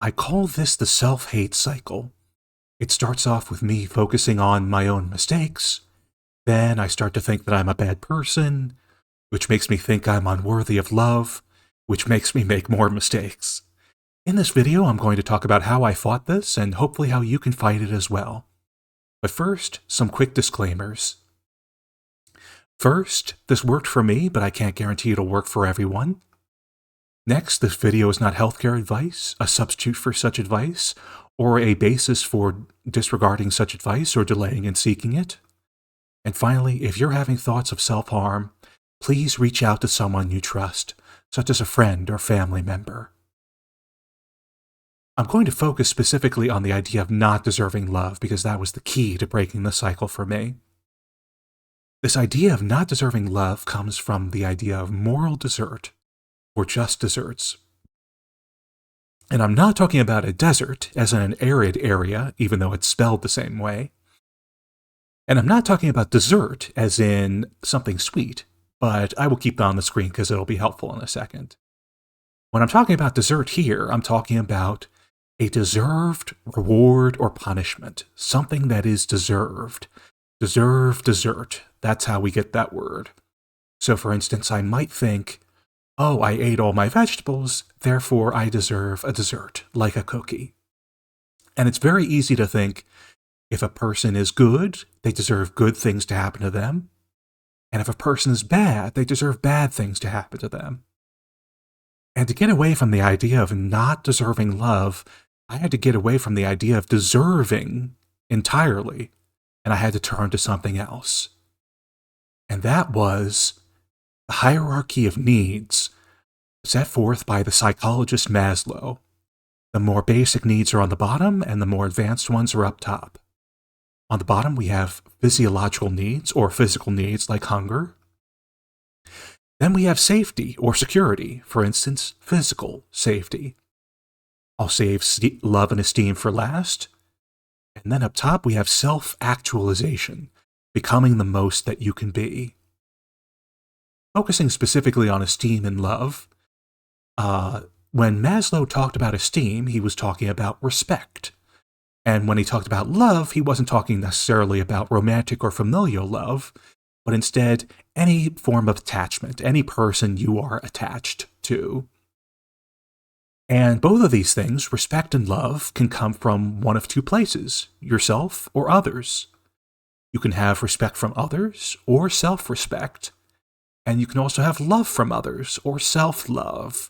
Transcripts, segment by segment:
I call this the self-hate cycle. It starts off with me focusing on my own mistakes. Then I start to think that I'm a bad person, which makes me think I'm unworthy of love, which makes me make more mistakes. In this video, I'm going to talk about how I fought this and hopefully how you can fight it as well. But first, some quick disclaimers. First, this worked for me, but I can't guarantee it'll work for everyone. Next, this video is not healthcare advice, a substitute for such advice, or a basis for disregarding such advice or delaying in seeking it. And finally, if you're having thoughts of self-harm, please reach out to someone you trust, such as a friend or family member. I'm going to focus specifically on the idea of not deserving love because that was the key to breaking the cycle for me. This idea of not deserving love comes from the idea of moral desert, or just deserts. And I'm not talking about a desert as in an arid area, even though it's spelled the same way. And I'm not talking about dessert as in something sweet, but I will keep that on the screen because it'll be helpful in a second. When I'm talking about dessert here, I'm talking about a deserved reward or punishment, something that is deserved. Deserved dessert, that's how we get that word. So for instance, I might think, oh, I ate all my vegetables, therefore I deserve a dessert, like a cookie. And it's very easy to think, if a person is good, they deserve good things to happen to them. And if a person is bad, they deserve bad things to happen to them. And to get away from the idea of not deserving love, I had to get away from the idea of deserving entirely, and I had to turn to something else. And that was the hierarchy of needs set forth by the psychologist Maslow. The more basic needs are on the bottom, and the more advanced ones are up top. On the bottom, we have physiological needs, or physical needs like hunger. Then we have safety, or security, for instance, physical safety. I'll save love and esteem for last. And then up top, we have self-actualization, becoming the most that you can be. Focusing specifically on esteem and love, when Maslow talked about esteem, he was talking about respect. And when he talked about love, he wasn't talking necessarily about romantic or familial love, but instead any form of attachment, any person you are attached to. And both of these things, respect and love, can come from one of two places, yourself or others. You can have respect from others or self-respect. And you can also have love from others, or self-love.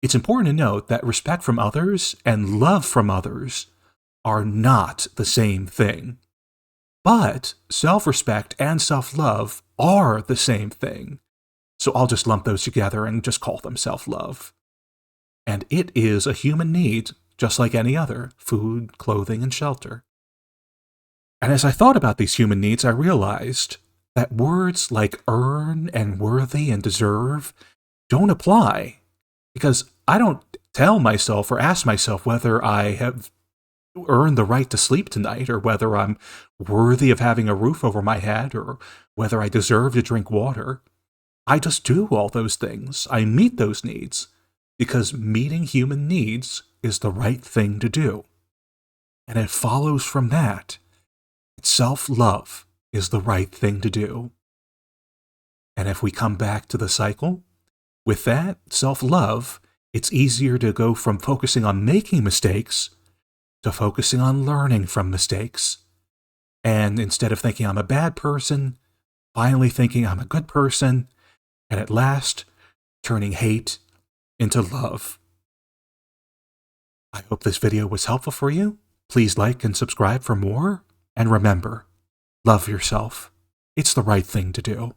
It's important to note that respect from others and love from others are not the same thing. But self-respect and self-love are the same thing. So I'll just lump those together and just call them self-love. And it is a human need, just like any other: food, clothing, and shelter. And as I thought about these human needs, I realized that words like earn and worthy and deserve don't apply, because I don't tell myself or ask myself whether I have earned the right to sleep tonight, or whether I'm worthy of having a roof over my head, or whether I deserve to drink water. I just do all those things. I meet those needs, because meeting human needs is the right thing to do. And it follows from that self-love is the right thing to do. And if we come back to the cycle, with that self-love, it's easier to go from focusing on making mistakes to focusing on learning from mistakes. And instead of thinking I'm a bad person, finally thinking I'm a good person, and at last turning hate into love. I hope this video was helpful for you. Please like and subscribe for more. And remember, love yourself. It's the right thing to do.